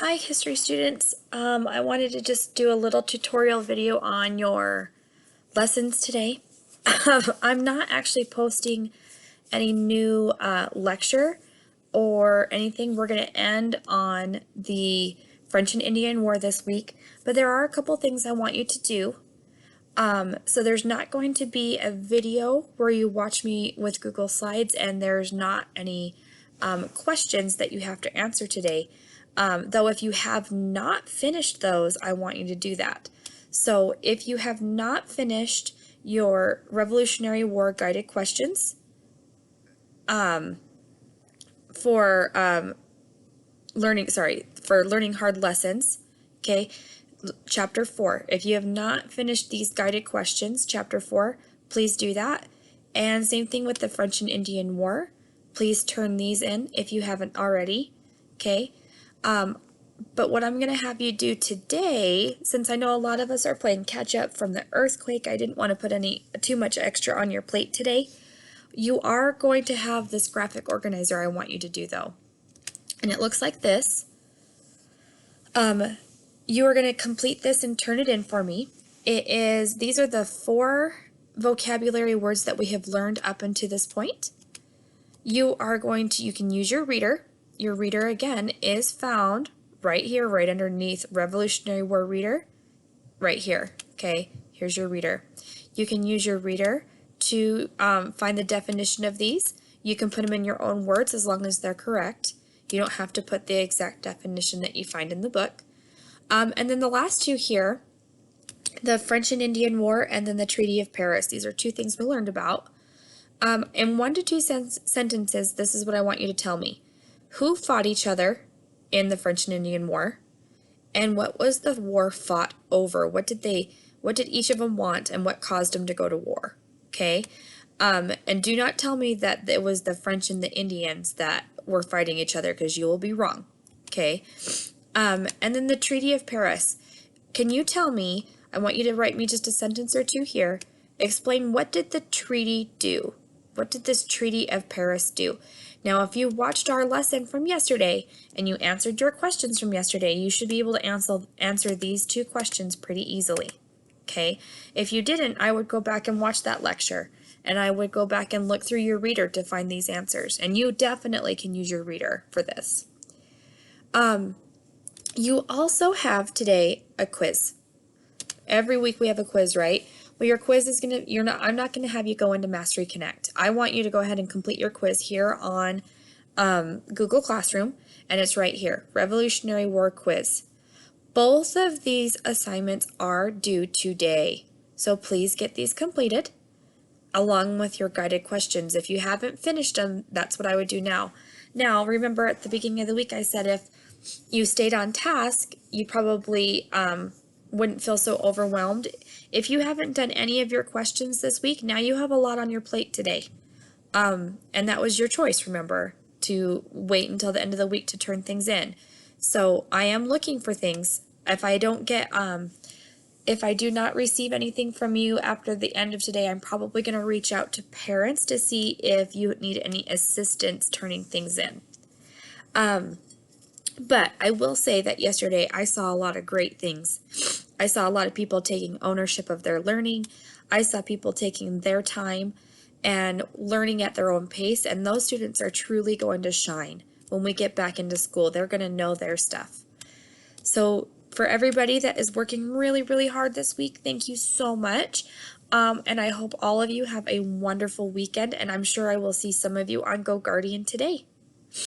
Hi, history students. I wanted to just do a little tutorial video on your lessons today. I'm not actually posting any new lecture or anything. We're going to end on the French and Indian War this week, but there are a couple things I want you to do. So there's not going to be a video where you watch me with Google Slides, and there's not any questions that you have to answer today. Though if you have not finished those, I want you to do that. So if you have not finished your Revolutionary War guided questions for learning hard lessons, okay, Chapter 4. If you have not finished these guided questions, Chapter 4, please do that. And same thing with the French and Indian War. Please turn these in if you haven't already, okay? But what I'm going to have you do today, since I know a lot of us are playing catch up from the earthquake, I didn't want to put too much extra on your plate today. You are going to have this graphic organizer I want you to do though. And it looks like this. You are going to complete this and turn it in for me. These are the 4 vocabulary words that we have learned up until this point. You can use your reader. Your reader again is found right here, right underneath Revolutionary War reader, right here. Okay, here's your reader. You can use your reader to find the definition of these. You can put them in your own words as long as they're correct. You don't have to put the exact definition that you find in the book. And then the last 2 here, the French and Indian War and then the Treaty of Paris. These are 2 things we learned about. In 1 to 2 sentences, this is what I want you to tell me. Who fought each other in the French and Indian War? And what was the war fought over? What did each of them want, and what caused them to go to war? Okay? And do not tell me that it was the French and the Indians that were fighting each other, because you will be wrong. Okay? And then the Treaty of Paris. Can you tell me, I want you to write me just a sentence or 2 here. Explain, what did the treaty do? What did this Treaty of Paris do? Now, if you watched our lesson from yesterday and you answered your questions from yesterday, you should be able to answer these 2 questions pretty easily. Okay? If you didn't, I would go back and watch that lecture, and I would go back and look through your reader to find these answers. And you definitely can use your reader for this. You also have today a quiz. Every week we have a quiz, right? Well, your quiz is I'm not gonna have you go into Mastery Connect. I want you to go ahead and complete your quiz here on Google Classroom, and it's right here, Revolutionary War Quiz. Both of these assignments are due today, so please get these completed along with your guided questions. If you haven't finished them, that's what I would do now. Now, remember at the beginning of the week I said if you stayed on task, you probably wouldn't feel so overwhelmed. If you haven't done any of your questions this week, now you have a lot on your plate today. And that was your choice, remember, to wait until the end of the week to turn things in. So I am looking for things. If I do not receive anything from you after the end of today, I'm probably going to reach out to parents to see if you need any assistance turning things in. But I will say that yesterday I saw a lot of great things. I saw a lot of people taking ownership of their learning. I saw people taking their time and learning at their own pace, and those students are truly going to shine. When we get back into school, they're going to know their stuff. So for everybody that is working really, really hard this week, thank you so much. And I hope all of you have a wonderful weekend, and I'm sure I will see some of you on Go Guardian today.